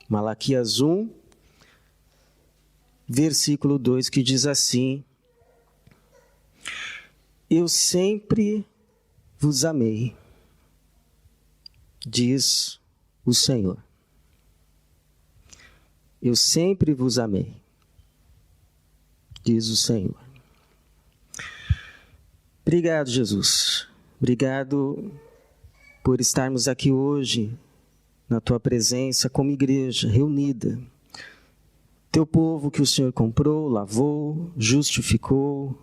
Malaquias 1, versículo 2, que diz assim: eu sempre vos amei, diz o Senhor. Eu sempre vos amei, diz o Senhor. Obrigado, Jesus. Obrigado por estarmos aqui hoje, na Tua presença, como igreja reunida. Teu povo que o Senhor comprou, lavou, justificou,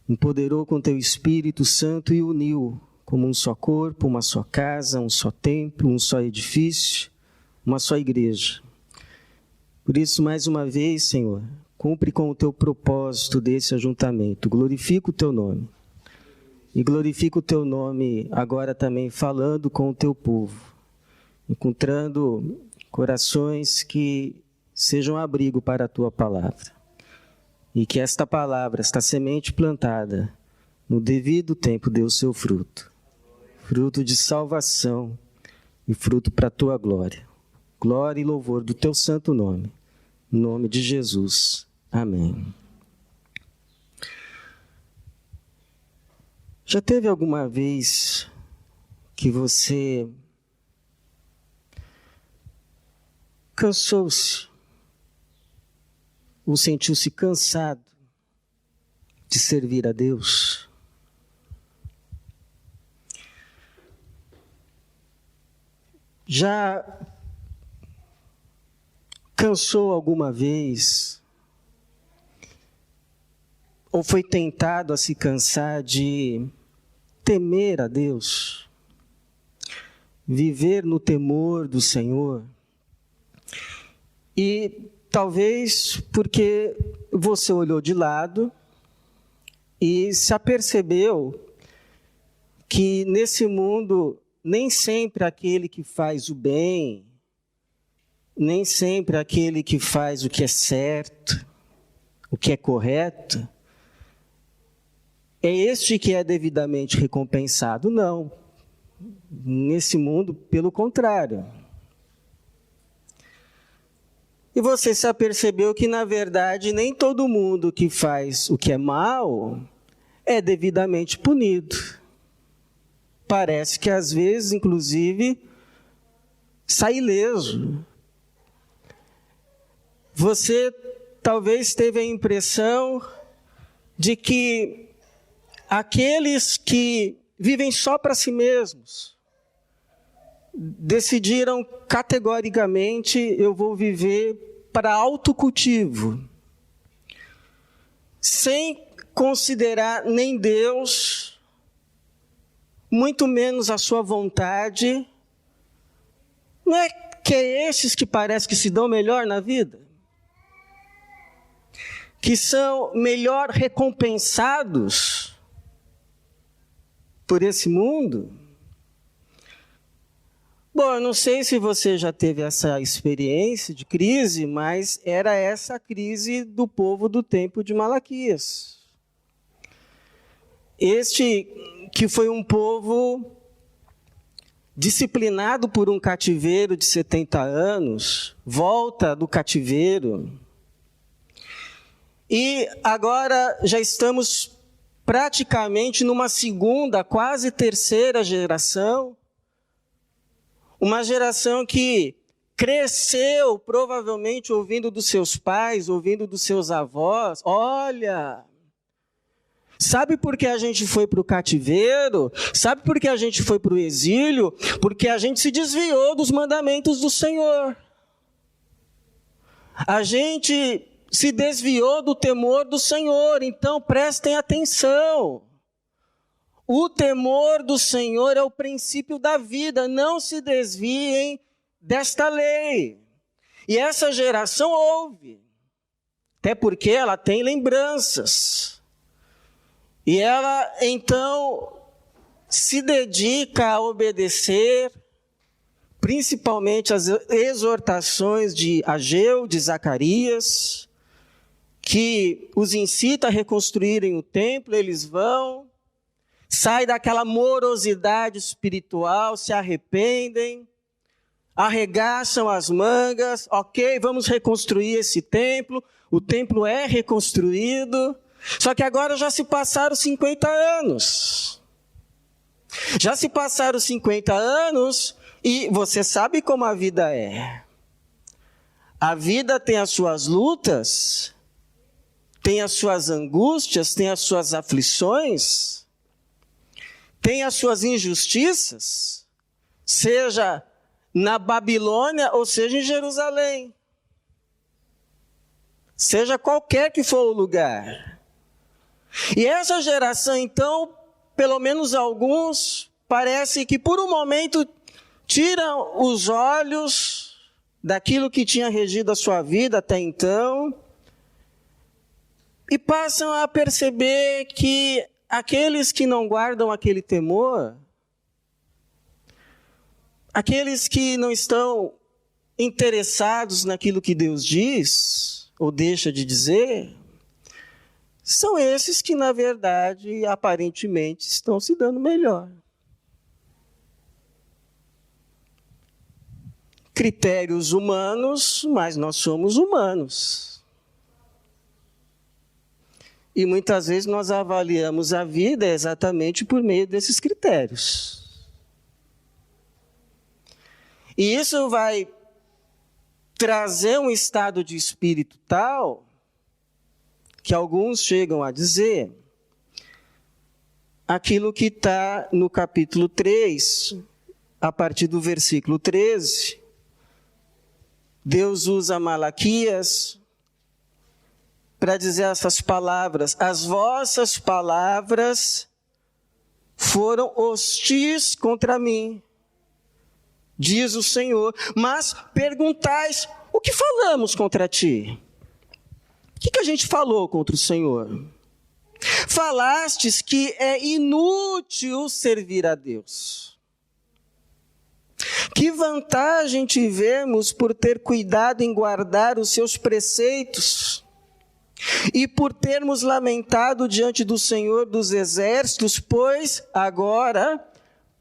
empoderou com Teu Espírito Santo e uniu como um só corpo, uma só casa, um só templo, um só edifício, uma só igreja. Por isso, mais uma vez, Senhor, cumpre com o Teu propósito desse ajuntamento. Glorifica o Teu nome. E glorifica o Teu nome agora também falando com o Teu povo, encontrando corações que sejam abrigo para a Tua palavra. E que esta palavra, esta semente plantada, no devido tempo dê o seu fruto. Fruto de salvação e fruto para a Tua glória. Glória e louvor do Teu santo nome. Em nome de Jesus. Amém. Já teve alguma vez que você cansou-se ou sentiu-se cansado de servir a Deus? Já cansou alguma vez ou foi tentado a se cansar de temer a Deus, viver no temor do Senhor? E talvez porque você olhou de lado e se apercebeu que nesse mundo nem sempre aquele que faz o bem, nem sempre aquele que faz o que é certo, o que é correto, é este que é devidamente recompensado. Não. Nesse mundo, pelo contrário. E você se apercebeu que, na verdade, nem todo mundo que faz o que é mal é devidamente punido. Parece que, às vezes, inclusive, sai ileso. Você talvez teve a impressão de que aqueles que vivem só para si mesmos decidiram categoricamente: eu vou viver para autocultivo, sem considerar nem Deus, muito menos a sua vontade. Não é que é esses que parece que se dão melhor na vida? Que são melhor recompensados por esse mundo? Bom, eu não sei se você já teve essa experiência de crise, mas era essa a crise do povo do tempo de Malaquias. Este que foi um povo disciplinado por um cativeiro de 70 anos, volta do cativeiro, e agora já estamos praticamente numa segunda, quase terceira geração, uma geração que cresceu provavelmente ouvindo dos seus pais, ouvindo dos seus avós: olha, sabe por que a gente foi para o cativeiro? Sabe por que a gente foi para o exílio? Porque a gente se desviou dos mandamentos do Senhor. A gente se desviou do temor do Senhor. Então prestem atenção. O temor do Senhor é o princípio da vida. Não se desviem desta lei. E essa geração ouve, até porque ela tem lembranças. E ela, então, se dedica a obedecer, principalmente as exortações de Ageu, de Zacarias, que os incita a reconstruírem o templo. Eles vão, saem daquela morosidade espiritual, se arrependem, arregaçam as mangas, ok, vamos reconstruir esse templo, o templo é reconstruído, só que agora já se passaram 50 anos. Já se passaram 50 anos e você sabe como a vida é. A vida tem as suas lutas, tem as suas angústias, tem as suas aflições, tem as suas injustiças, seja na Babilônia ou seja em Jerusalém. Seja qualquer que for o lugar. E essa geração, então, pelo menos alguns, parece que por um momento tiram os olhos daquilo que tinha regido a sua vida até então e passam a perceber que aqueles que não guardam aquele temor, aqueles que não estão interessados naquilo que Deus diz ou deixa de dizer, são esses que, na verdade, aparentemente, estão se dando melhor. Critérios humanos, mas nós somos humanos. E muitas vezes nós avaliamos a vida exatamente por meio desses critérios. E isso vai trazer um estado de espírito tal que alguns chegam a dizer aquilo que está no capítulo 3, a partir do versículo 13. Deus usa Malaquias para dizer essas palavras: as vossas palavras foram hostis contra mim, diz o Senhor, mas perguntais, o que falamos contra ti? O que a gente falou contra o Senhor? Falastes que é inútil servir a Deus. Que vantagem tivemos por ter cuidado em guardar os seus preceitos e por termos lamentado diante do Senhor dos Exércitos, pois agora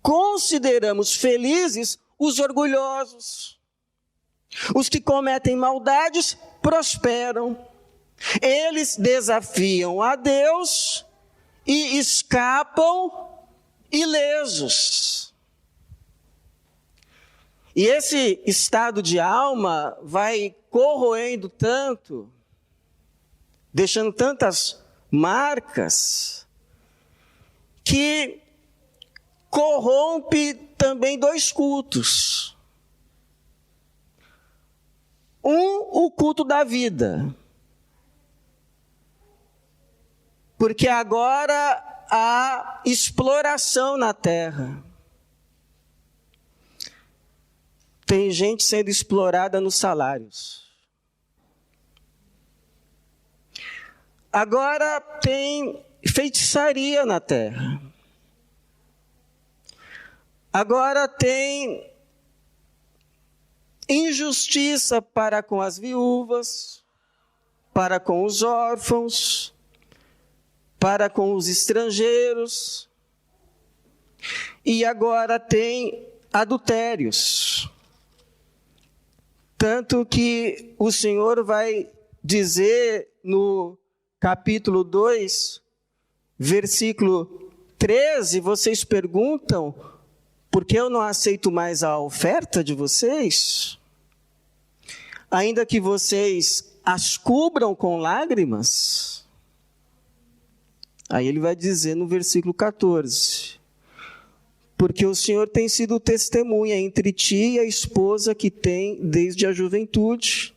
consideramos felizes os orgulhosos. Os que cometem maldades prosperam. Eles desafiam a Deus e escapam ilesos. E esse estado de alma vai corroendo tanto, deixando tantas marcas, que corrompe também dois cultos. O culto da vida. Porque agora há exploração na terra. Tem gente sendo explorada nos salários. Agora tem feitiçaria na terra. Agora tem injustiça para com as viúvas, para com os órfãos, para com os estrangeiros. E agora tem adultérios. Tanto que o Senhor vai dizer no capítulo 2, versículo 13, vocês perguntam, por que eu não aceito mais a oferta de vocês? Ainda que vocês as cubram com lágrimas. Aí ele vai dizer no versículo 14, porque o Senhor tem sido testemunha entre ti e a esposa que tem desde a juventude,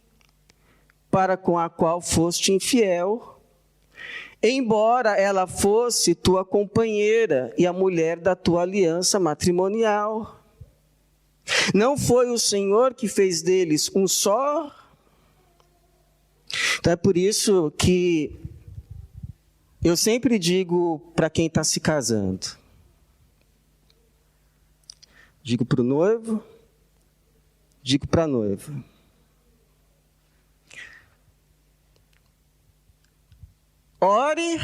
para com a qual foste infiel, embora ela fosse tua companheira e a mulher da tua aliança matrimonial. Não foi o Senhor que fez deles um só? Então é por isso que eu sempre digo para quem está se casando, digo para o noivo, digo para a noiva. Ore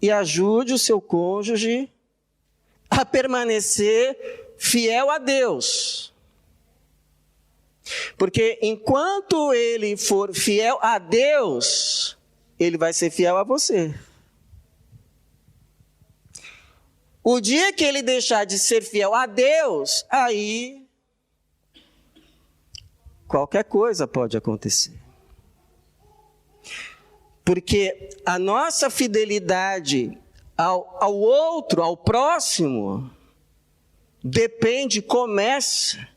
e ajude o seu cônjuge a permanecer fiel a Deus. Porque enquanto ele for fiel a Deus, ele vai ser fiel a você. O dia que ele deixar de ser fiel a Deus, aí qualquer coisa pode acontecer. Porque a nossa fidelidade ao outro, ao próximo, começa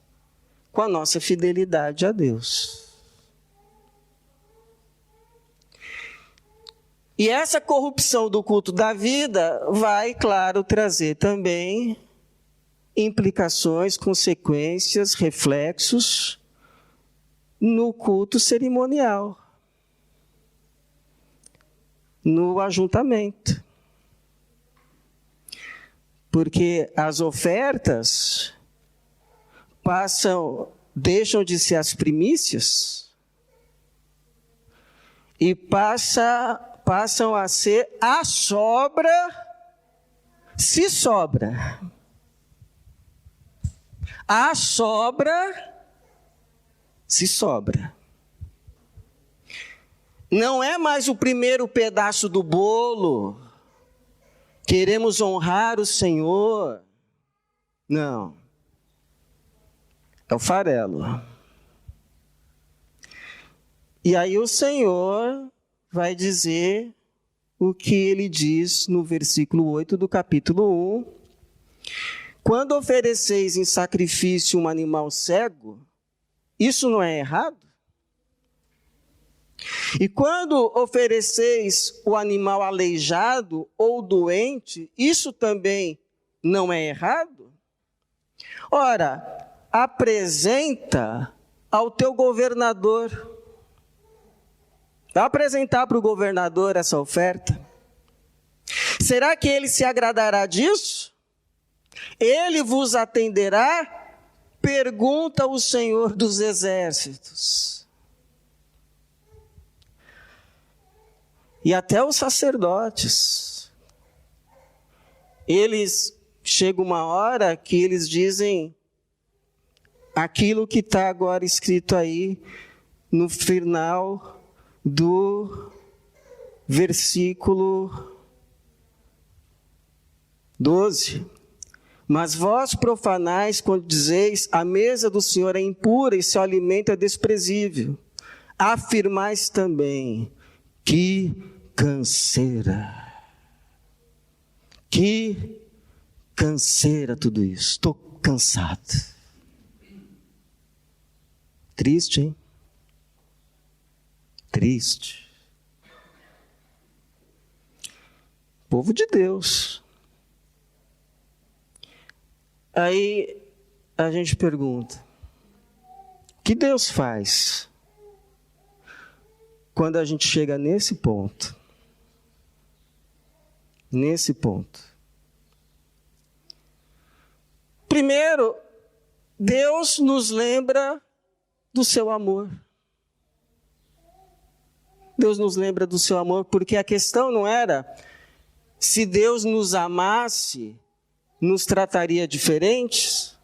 com a nossa fidelidade a Deus. E essa corrupção do culto da vida vai, claro, trazer também implicações, consequências, reflexos no culto cerimonial, no ajuntamento. Porque as ofertas deixam de ser as primícias e passam a ser a sobra, se sobra. A sobra, se sobra. Não é mais o primeiro pedaço do bolo. Queremos honrar o Senhor. Não. É o farelo. E aí o Senhor vai dizer o que ele diz no versículo 8 do capítulo 1. Quando ofereceis em sacrifício um animal cego, isso não é errado? E quando ofereceis o animal aleijado ou doente, isso também não é errado? Ora, apresenta ao teu governador. Vai apresentar para o governador essa oferta. Será que ele se agradará disso? Ele vos atenderá? Pergunta o Senhor dos Exércitos. E até os sacerdotes. Chega uma hora que eles dizem aquilo que está agora escrito aí no final do versículo 12. Mas vós profanais quando dizeis, a mesa do Senhor é impura e seu alimento é desprezível. Afirmais também, que canseira. Que canseira tudo isso. Estou cansado. Triste, hein? Triste. Povo de Deus. Aí a gente pergunta, o que Deus faz quando a gente chega nesse ponto? Nesse ponto. Primeiro, Deus nos lembra do seu amor. Deus nos lembra do seu amor, porque a questão não era se Deus nos amasse, nos trataria diferentes?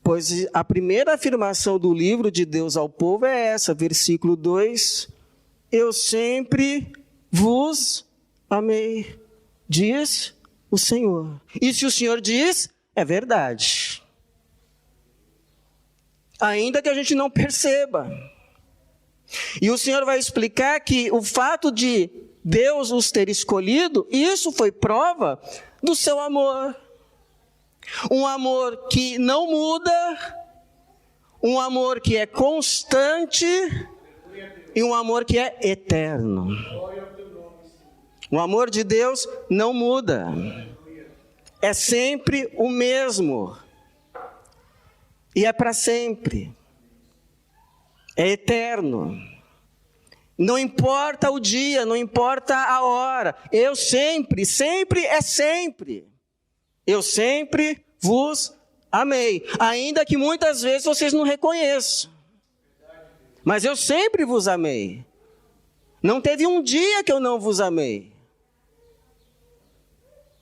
Pois a primeira afirmação do livro de Deus ao povo é essa, versículo 2, eu sempre vos amei, diz o Senhor. E se o Senhor diz, é verdade. Ainda que a gente não perceba. E o Senhor vai explicar que o fato de Deus os ter escolhido, isso foi prova do seu amor. Um amor que não muda, um amor que é constante e um amor que é eterno. O amor de Deus não muda. É sempre o mesmo. E é para sempre. É eterno. Não importa o dia, não importa a hora. Eu sempre é sempre. Eu sempre vos amei. Ainda que muitas vezes vocês não reconheçam. Mas eu sempre vos amei. Não teve um dia que eu não vos amei.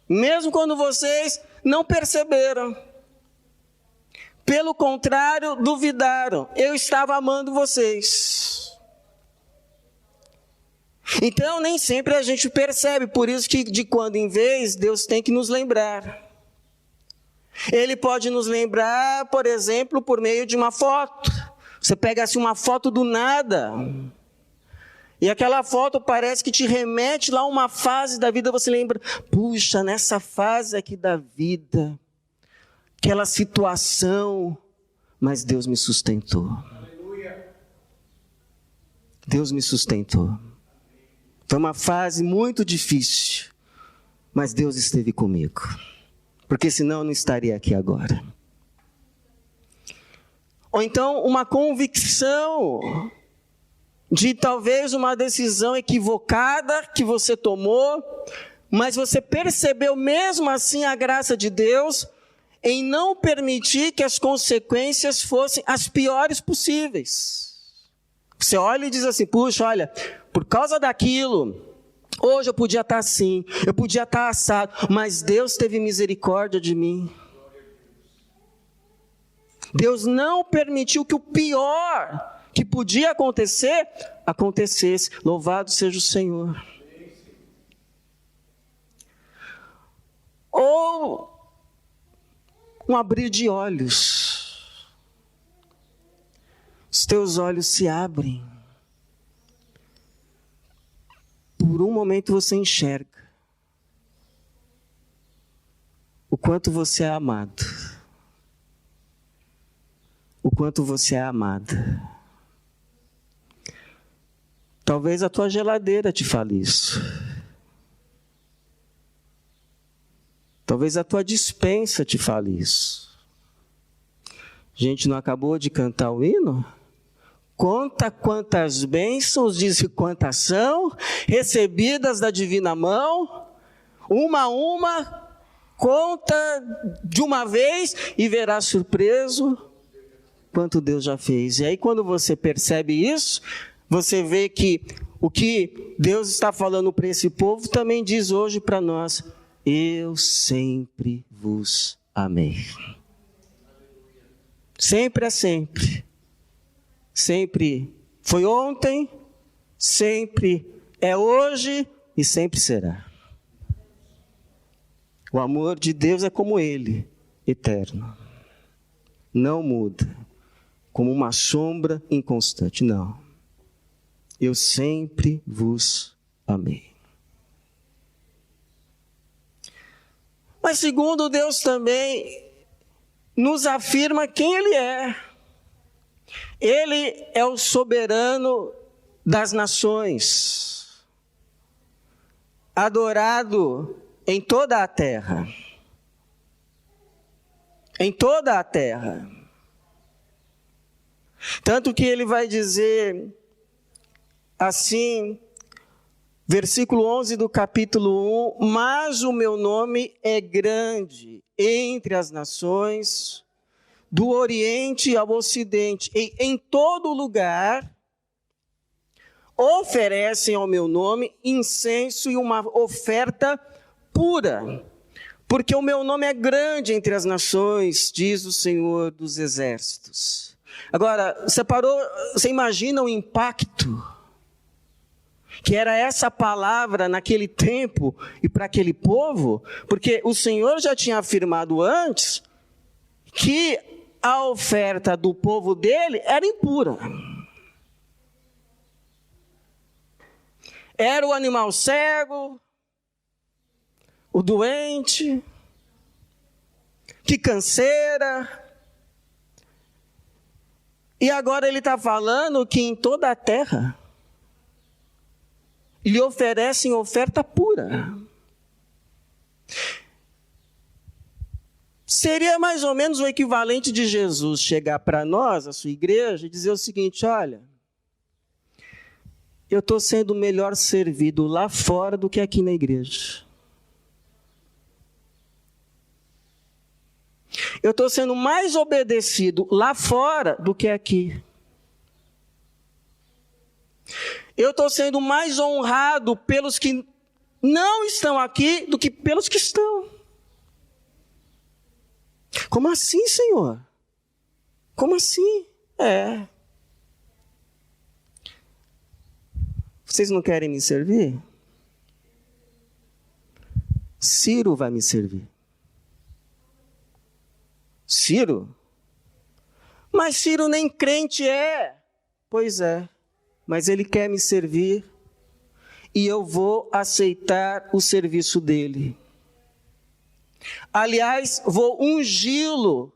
Mesmo quando vocês não perceberam. Pelo contrário, duvidaram. Eu estava amando vocês. Então, nem sempre a gente percebe. Por isso que, de quando em vez, Deus tem que nos lembrar. Ele pode nos lembrar, por exemplo, por meio de uma foto. Você pega assim uma foto do nada, e aquela foto parece que te remete lá a uma fase da vida, você lembra, puxa, nessa fase aqui da vida, aquela situação, mas Deus me sustentou. Deus me sustentou. Foi uma fase muito difícil, mas Deus esteve comigo. Porque senão eu não estaria aqui agora. Ou então uma convicção de talvez uma decisão equivocada que você tomou, mas você percebeu mesmo assim a graça de Deus em não permitir que as consequências fossem as piores possíveis. Você olha e diz assim, puxa, olha, por causa daquilo, hoje eu podia estar assim, eu podia estar assado, mas Deus teve misericórdia de mim. Deus não permitiu que o pior que podia acontecer, acontecesse. Louvado seja o Senhor. Ou um abrir de olhos. Os teus olhos se abrem. Por um momento você enxerga o quanto você é amado. O quanto você é amada. Talvez a tua geladeira te fale isso. Talvez a tua despensa te fale isso. A gente não acabou de cantar o hino? Conta quantas bênçãos, diz quantas são, recebidas da divina mão, uma a uma, conta de uma vez e verás surpreso quanto Deus já fez. E aí quando você percebe isso, você vê que o que Deus está falando para esse povo também diz hoje para nós: eu sempre vos amei. Sempre é sempre. Sempre foi ontem, sempre é hoje e sempre será. O amor de Deus é como Ele, eterno. Não muda, como uma sombra inconstante, não. Eu sempre vos amei. Mas segundo Deus também nos afirma quem Ele é. Ele é o soberano das nações, adorado em toda a terra. Em toda a terra. Tanto que ele vai dizer assim, versículo 11 do capítulo 1, mas o meu nome é grande entre as nações, do Oriente ao Ocidente, e em todo lugar oferecem ao meu nome incenso e uma oferta pura, porque o meu nome é grande entre as nações, diz o Senhor dos Exércitos. Agora, você imagina o impacto que era essa palavra naquele tempo e para aquele povo? Porque o Senhor já tinha afirmado antes que a oferta do povo dele era impura. Era o animal cego, o doente, que canseira. E agora ele está falando que em toda a terra lhe oferecem oferta pura. Seria mais ou menos o equivalente de Jesus chegar para nós, a sua igreja, e dizer o seguinte: olha, eu estou sendo melhor servido lá fora do que aqui na igreja. Eu estou sendo mais obedecido lá fora do que aqui. Eu estou sendo mais honrado pelos que não estão aqui do que pelos que estão. Como assim, Senhor? Como assim? Vocês não querem me servir? Ciro vai me servir. Ciro? Mas Ciro nem crente é. Pois é, mas ele quer me servir e eu vou aceitar o serviço dele. Aliás, vou ungí-lo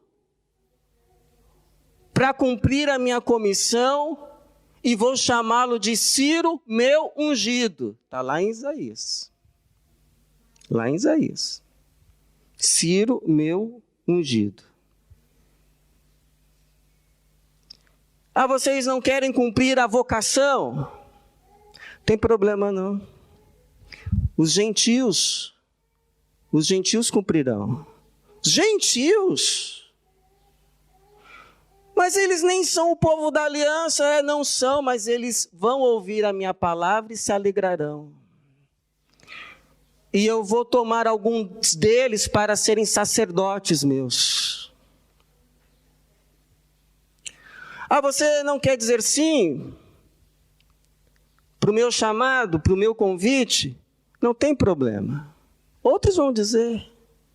para cumprir a minha comissão e vou chamá-lo de Ciro, meu ungido. Está lá em Isaías. Lá em Isaías. Ciro, meu ungido. Vocês não querem cumprir a vocação? Tem problema não. Os gentios cumprirão. Gentios? Mas eles nem são o povo da aliança, não são, mas eles vão ouvir a minha palavra e se alegrarão. E eu vou tomar alguns deles para serem sacerdotes meus. Você não quer dizer sim para o meu chamado, para o meu convite? Não tem problema. Outros vão dizer,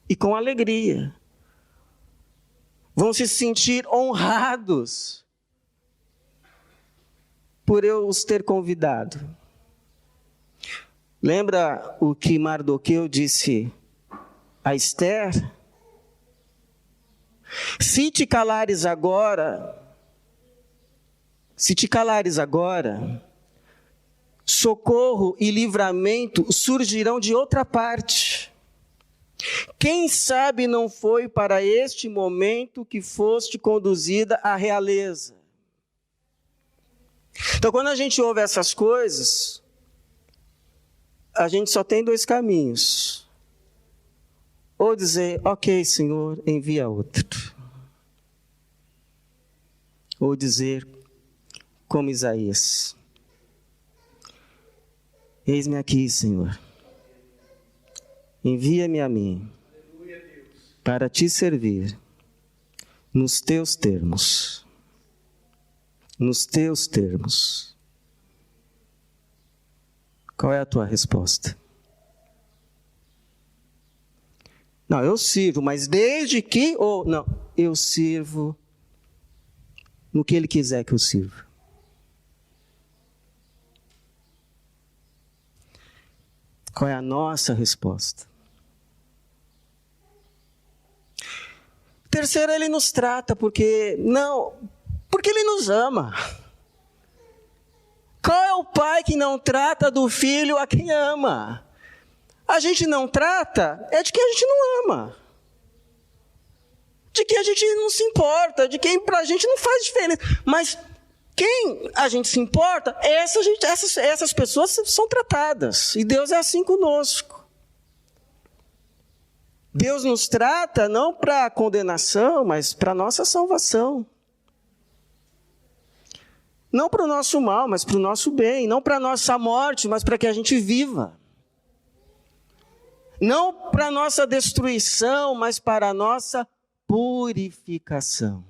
e com alegria. Vão se sentir honrados por eu os ter convidado. Lembra o que Mardoqueu disse a Esther? Se te calares agora, socorro e livramento surgirão de outra parte. Quem sabe não foi para este momento que foste conduzida à realeza. Então, quando a gente ouve essas coisas, a gente só tem dois caminhos. Ou dizer, ok, Senhor, envia outro. Ou dizer, como Isaías, eis-me aqui, Senhor. Envia-me a mim para te servir nos teus termos. Nos teus termos. Qual é a tua resposta? Não, eu sirvo, mas desde que... não, eu sirvo no que Ele quiser que eu sirva. Qual é a nossa resposta? Terceiro, Ele nos trata porque Ele nos ama. Qual é o pai que não trata do filho a quem ama? A gente não trata é de quem a gente não ama. De quem a gente não se importa, de quem pra gente não faz diferença. Mas quem a gente se importa, essas pessoas são tratadas. E Deus é assim conosco. Deus nos trata não para condenação, mas para nossa salvação. Não para o nosso mal, mas para o nosso bem. Não para a nossa morte, mas para que a gente viva. Não para a nossa destruição, mas para a nossa purificação.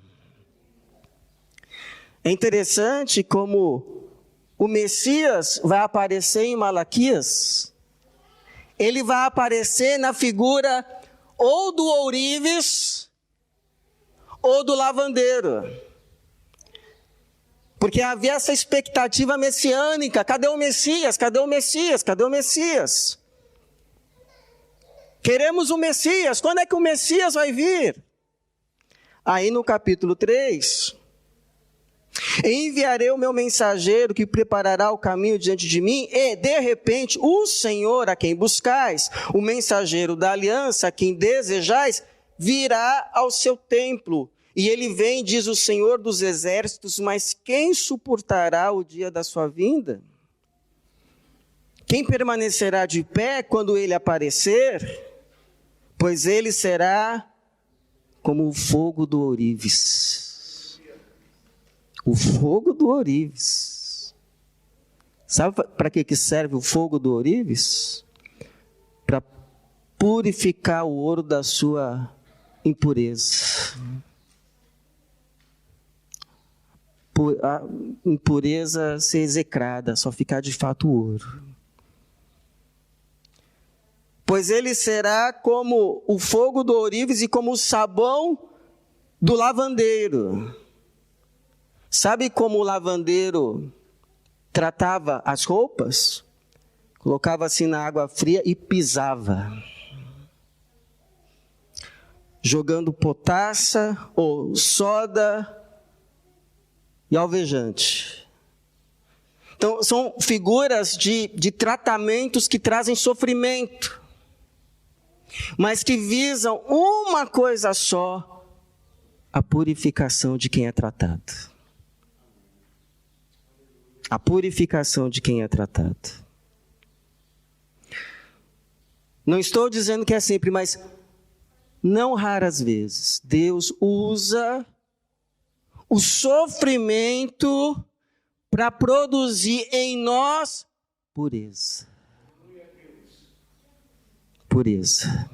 É interessante como o Messias vai aparecer em Malaquias. Ele vai aparecer na figura ou do ourives ou do lavandeiro. Porque havia essa expectativa messiânica. Cadê o Messias? Cadê o Messias? Cadê o Messias? Queremos o Messias. Quando é que o Messias vai vir? Aí no capítulo 3... enviarei o meu mensageiro que preparará o caminho diante de mim, e de repente o Senhor a quem buscais, o mensageiro da aliança a quem desejais, virá ao seu templo. E ele vem, diz o Senhor dos exércitos, mas quem suportará o dia da sua vinda? Quem permanecerá de pé quando ele aparecer? Pois ele será como o fogo do ourives. O fogo do ourives. Sabe para que serve o fogo do ourives? Para purificar o ouro da sua impureza. impureza ser execrada, só ficar de fato ouro. Pois ele será como o fogo do ourives e como o sabão do lavandeiro. Sabe como o lavandeiro tratava as roupas? Colocava assim na água fria e pisava, jogando potassa ou soda e alvejante. Então, são figuras de tratamentos que trazem sofrimento, mas que visam uma coisa só: a purificação de quem é tratado. A purificação de quem é tratado. Não estou dizendo que é sempre, mas não raras vezes, Deus usa o sofrimento para produzir em nós pureza. Pureza.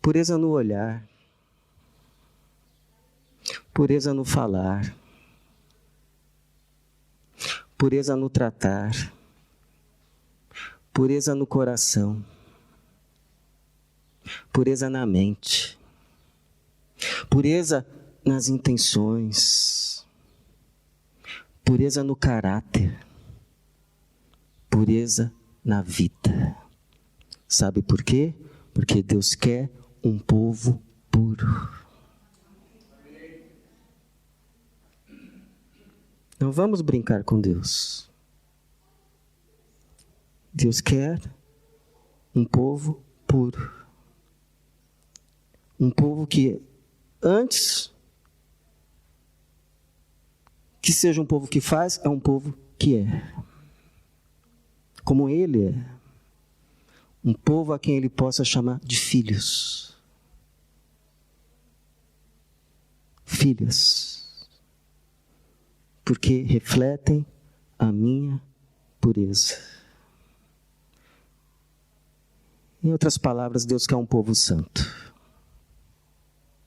Pureza no olhar. Pureza no falar. Pureza no tratar. Pureza no coração. Pureza na mente. Pureza nas intenções. Pureza no caráter. Pureza na vida. Sabe por quê? Porque Deus quer um povo puro. Não vamos brincar com Deus. Deus quer um povo puro. Um povo que antes que seja um povo que faz, é um povo que é. Como Ele é. Um povo a quem Ele possa chamar de filhos. Filhas. Porque refletem a minha pureza. Em outras palavras, Deus quer um povo santo.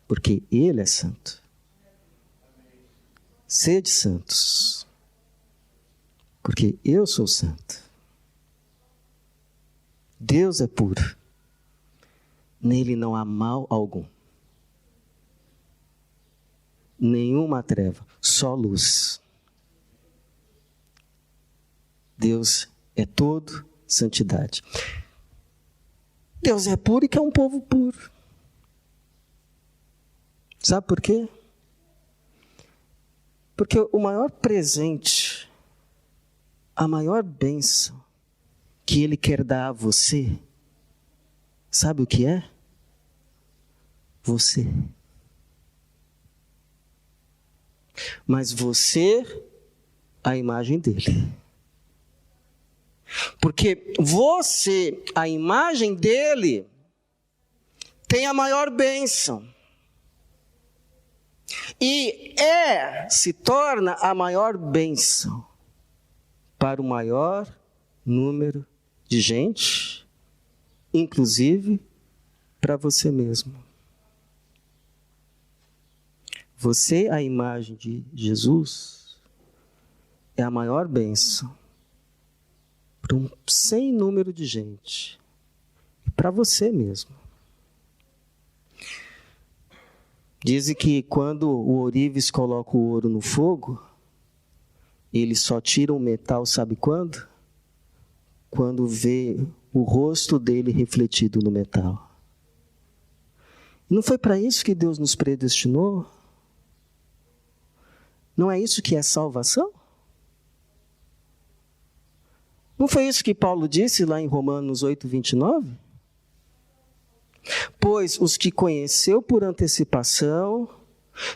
Porque Ele é santo. Sede santos. Porque eu sou santo. Deus é puro. Nele não há mal algum. Nenhuma treva, só luz. Deus é todo santidade. Deus é puro e quer um povo puro. Sabe por quê? Porque o maior presente, a maior bênção que Ele quer dar a você, sabe o que é? Você. Mas você, a imagem dele. Porque você, a imagem dele, tem a maior bênção. E se torna a maior bênção para o maior número de gente, inclusive para você mesmo. Você, a imagem de Jesus, é a maior bênção para um sem número de gente. E para você mesmo. Dizem que quando o ourives coloca o ouro no fogo, ele só tira o metal, sabe quando? Quando vê o rosto dele refletido no metal. Não foi para isso que Deus nos predestinou? Não é isso que é salvação? Não foi isso que Paulo disse lá em Romanos 8:29? Pois os que conheceu por antecipação,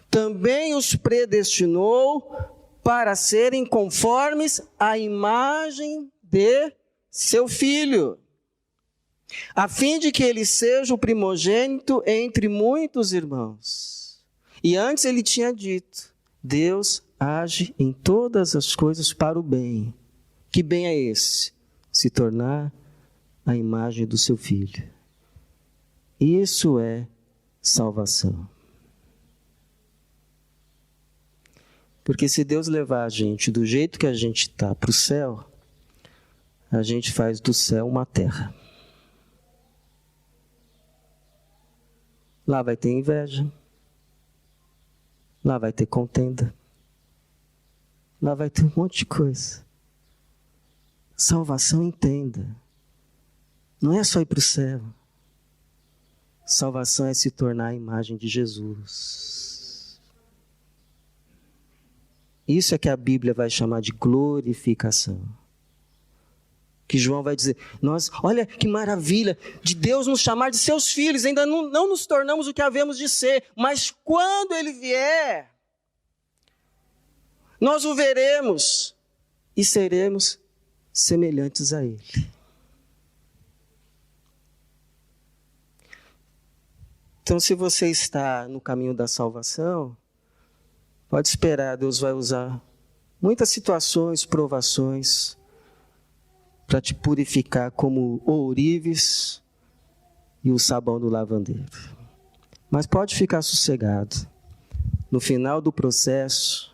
também os predestinou para serem conformes à imagem de seu Filho, a fim de que ele seja o primogênito entre muitos irmãos. E antes ele tinha dito, Deus age em todas as coisas para o bem. Que bem é esse? Se tornar a imagem do seu Filho. Isso é salvação. Porque se Deus levar a gente do jeito que a gente está para o céu, a gente faz do céu uma terra. Lá vai ter inveja. Lá vai ter contenda. Lá vai ter um monte de coisa. Salvação, entenda. Não é só ir para o céu. Salvação é se tornar a imagem de Jesus. Isso é que a Bíblia vai chamar de glorificação. Que João vai dizer, olha que maravilha de Deus nos chamar de seus filhos, ainda não nos tornamos o que havemos de ser, mas quando Ele vier, nós o veremos e seremos semelhantes a Ele. Então, se você está no caminho da salvação, pode esperar, Deus vai usar muitas situações, provações, para te purificar como o ourives e o sabão do lavandeiro. Mas pode ficar sossegado. No final do processo,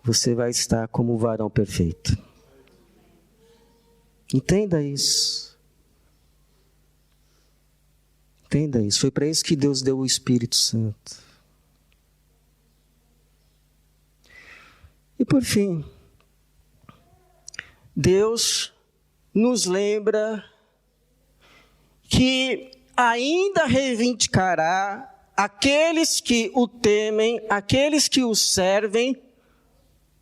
você vai estar como o varão perfeito. Entenda isso. Entenda isso. Foi para isso que Deus deu o Espírito Santo. E por fim, Deus nos lembra que ainda reivindicará aqueles que o temem, aqueles que o servem,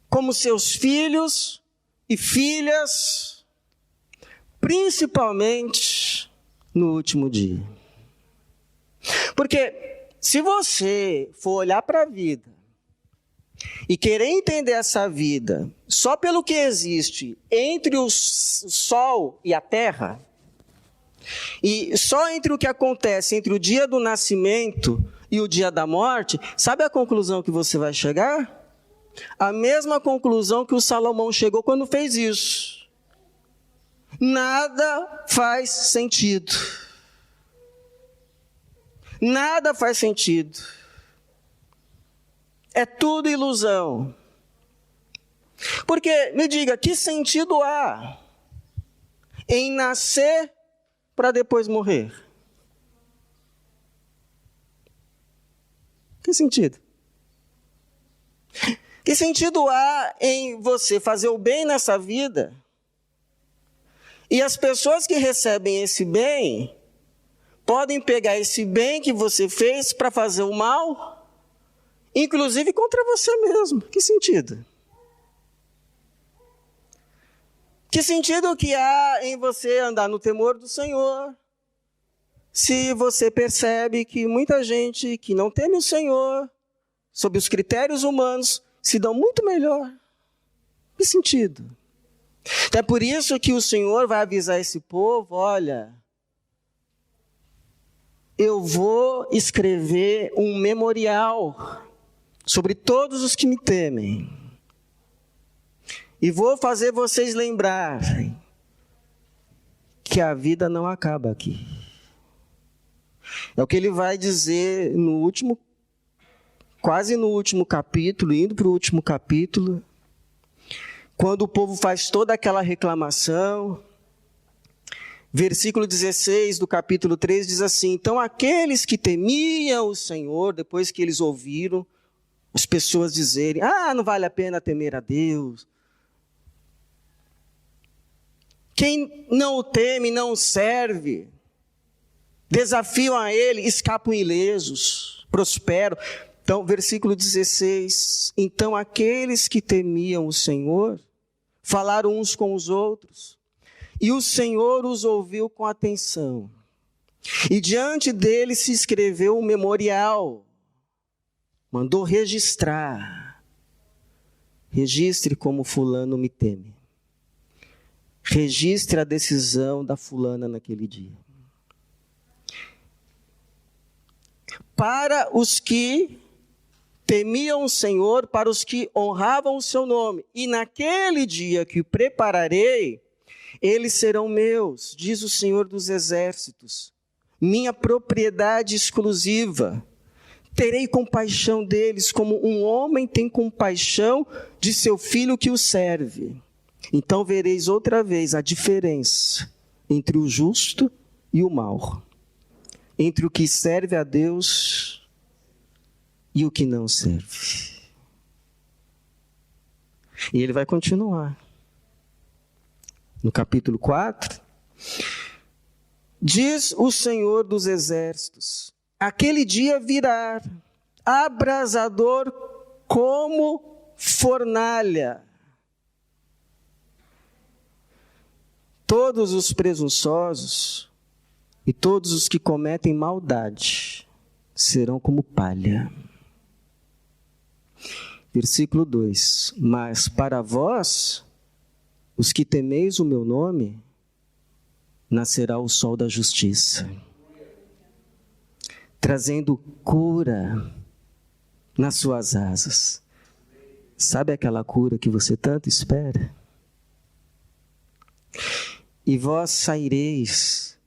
como seus filhos e filhas, principalmente no último dia. Porque se você for olhar para a vida e querer entender essa vida só pelo que existe entre o sol e a terra, e só entre o que acontece entre o dia do nascimento e o dia da morte, sabe a conclusão que você vai chegar? A mesma conclusão que o Salomão chegou quando fez isso. Nada faz sentido. Nada faz sentido. É tudo ilusão. Porque, me diga, que sentido há em nascer para depois morrer? Que sentido? Que sentido há em você fazer o bem nessa vida e as pessoas que recebem esse bem podem pegar esse bem que você fez para fazer o mal, inclusive contra você mesmo? Que sentido? Que sentido que há em você andar no temor do Senhor, se você percebe que muita gente que não teme o Senhor, sob os critérios humanos, se dão muito melhor? Que sentido? É por isso que o Senhor vai avisar esse povo, olha, eu vou escrever um memorial sobre todos os que me temem. E vou fazer vocês lembrarem que a vida não acaba aqui. É o que ele vai dizer no último, quase no último capítulo, indo para o último capítulo, quando o povo faz toda aquela reclamação. Versículo 16 do capítulo 3 diz assim: então aqueles que temiam o Senhor, depois que eles ouviram as pessoas dizerem, não vale a pena temer a Deus. Quem não o teme, não o serve, desafiam a ele, escapam ilesos, prosperam. Então, versículo 16, então aqueles que temiam o Senhor, falaram uns com os outros, e o Senhor os ouviu com atenção. E diante dele se escreveu um memorial, mandou registrar. Registre como fulano me teme. Registre a decisão da fulana naquele dia. Para os que temiam o Senhor, para os que honravam o seu nome. E naquele dia que prepararei, eles serão meus, diz o Senhor dos Exércitos, minha propriedade exclusiva. terei compaixão deles, como um homem tem compaixão de seu filho que o serve. Então vereis outra vez a diferença entre o justo e o mau, entre o que serve a Deus e o que não serve. E ele vai continuar. No capítulo 4, diz o Senhor dos Exércitos: aquele dia virá, abrasador como fornalha. Todos os presunçosos e todos os que cometem maldade serão como palha. Versículo 2: mas para vós, os que temeis o meu nome, nascerá o sol da justiça, trazendo cura nas suas asas. Sabe aquela cura que você tanto espera? E vós saireis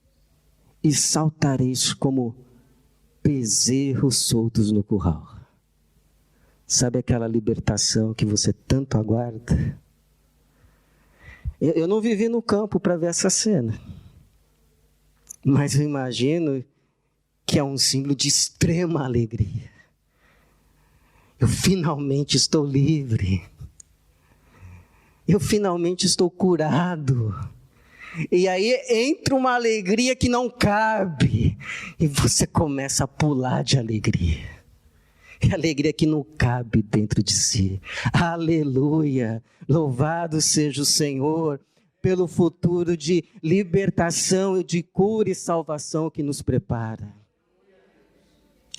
e saltareis como bezerros soltos no curral. Sabe aquela libertação que você tanto aguarda? Eu não vivi no campo para ver essa cena, mas eu imagino que é um símbolo de extrema alegria. Eu finalmente estou livre. Eu finalmente estou curado. E aí entra uma alegria que não cabe. E você começa a pular de alegria. É alegria que não cabe dentro de si. Aleluia! Louvado seja o Senhor pelo futuro de libertação, de cura e salvação que nos prepara.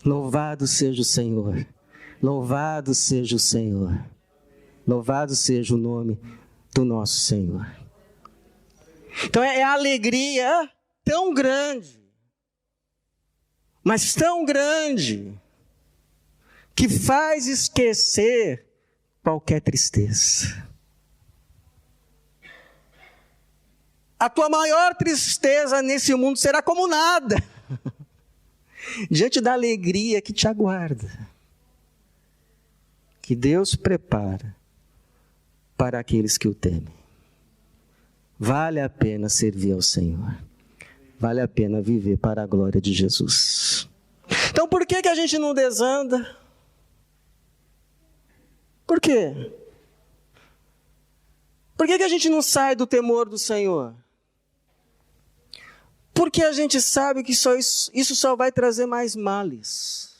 Louvado seja o Senhor. Louvado seja o Senhor. Louvado seja o nome do nosso Senhor. Então é a alegria tão grande, mas tão grande, que faz esquecer qualquer tristeza. A tua maior tristeza nesse mundo será como nada, diante da alegria que te aguarda, que Deus prepara para aqueles que o temem. Vale a pena servir ao Senhor. Vale a pena viver para a glória de Jesus. Então por que a gente não desanda? Por quê? Por que a gente não sai do temor do Senhor? Porque a gente sabe que isso só vai trazer mais males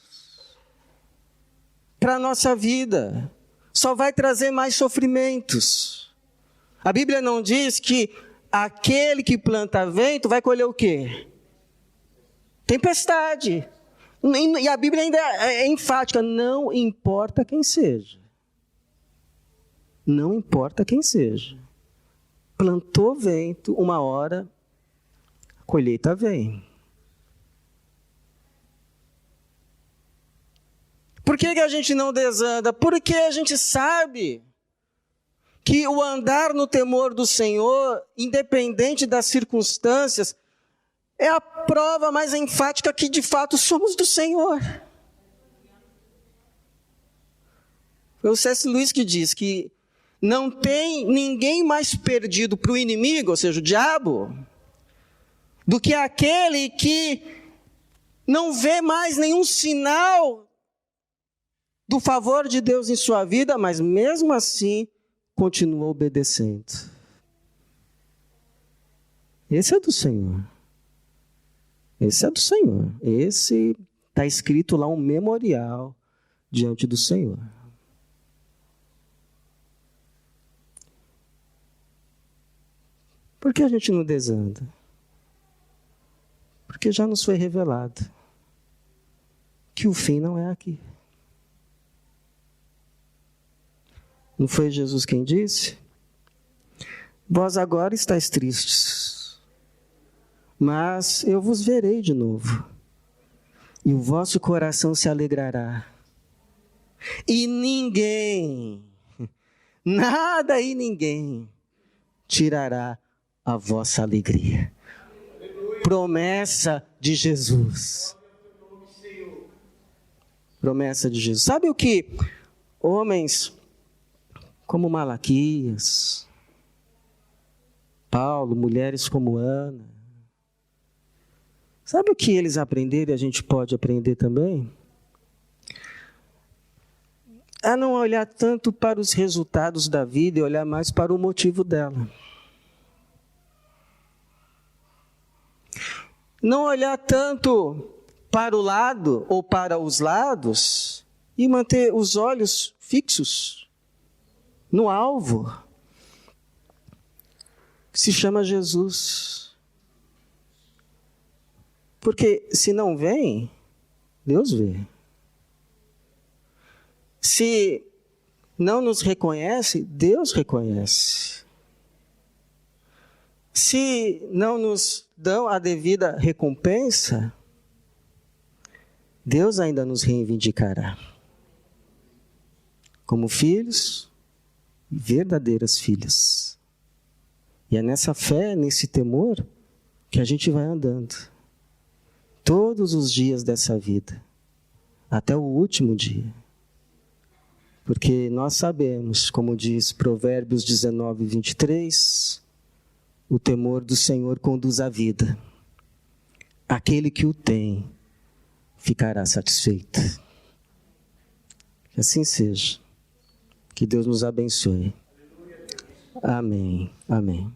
para a nossa vida. Só vai trazer mais sofrimentos. A Bíblia não diz que aquele que planta vento vai colher o quê? Tempestade. E a Bíblia ainda é enfática: não importa quem seja. Não importa quem seja. Plantou vento, uma hora a colheita vem. Por que a gente não desanda? Porque a gente sabe que o andar no temor do Senhor, independente das circunstâncias, é a prova mais enfática que de fato somos do Senhor. Foi o C.S. Lewis que diz que não tem ninguém mais perdido para o inimigo, ou seja, o diabo, do que aquele que não vê mais nenhum sinal do favor de Deus em sua vida, mas mesmo assim continua obedecendo. Esse é do Senhor. Esse é do Senhor. Esse está escrito lá, um memorial diante do Senhor. Por que a gente não desanda? Porque já nos foi revelado que o fim não é aqui. Não foi Jesus quem disse? Vós agora estáis tristes, mas eu vos verei de novo, e o vosso coração se alegrará. E ninguém, nada e ninguém, tirará a vossa alegria. Promessa de Jesus. Promessa de Jesus. Sabe o que homens como Malaquias, Paulo, mulheres como Ana, sabe o que eles aprenderam e a gente pode aprender também? A não olhar tanto para os resultados da vida e olhar mais para o motivo dela. Não olhar tanto para o lado ou para os lados e manter os olhos fixos no alvo, que se chama Jesus. Porque se não vem, Deus vê. Se não nos reconhece, Deus reconhece. Se não nos dão a devida recompensa, Deus ainda nos reivindicará. Como filhos, verdadeiras filhas. E é nessa fé, nesse temor, que a gente vai andando. Todos os dias dessa vida. Até o último dia. Porque nós sabemos, como diz Provérbios 19, 23, o temor do Senhor conduz à vida. Aquele que o tem ficará satisfeito. Que assim seja. Que Deus nos abençoe. Amém. Amém.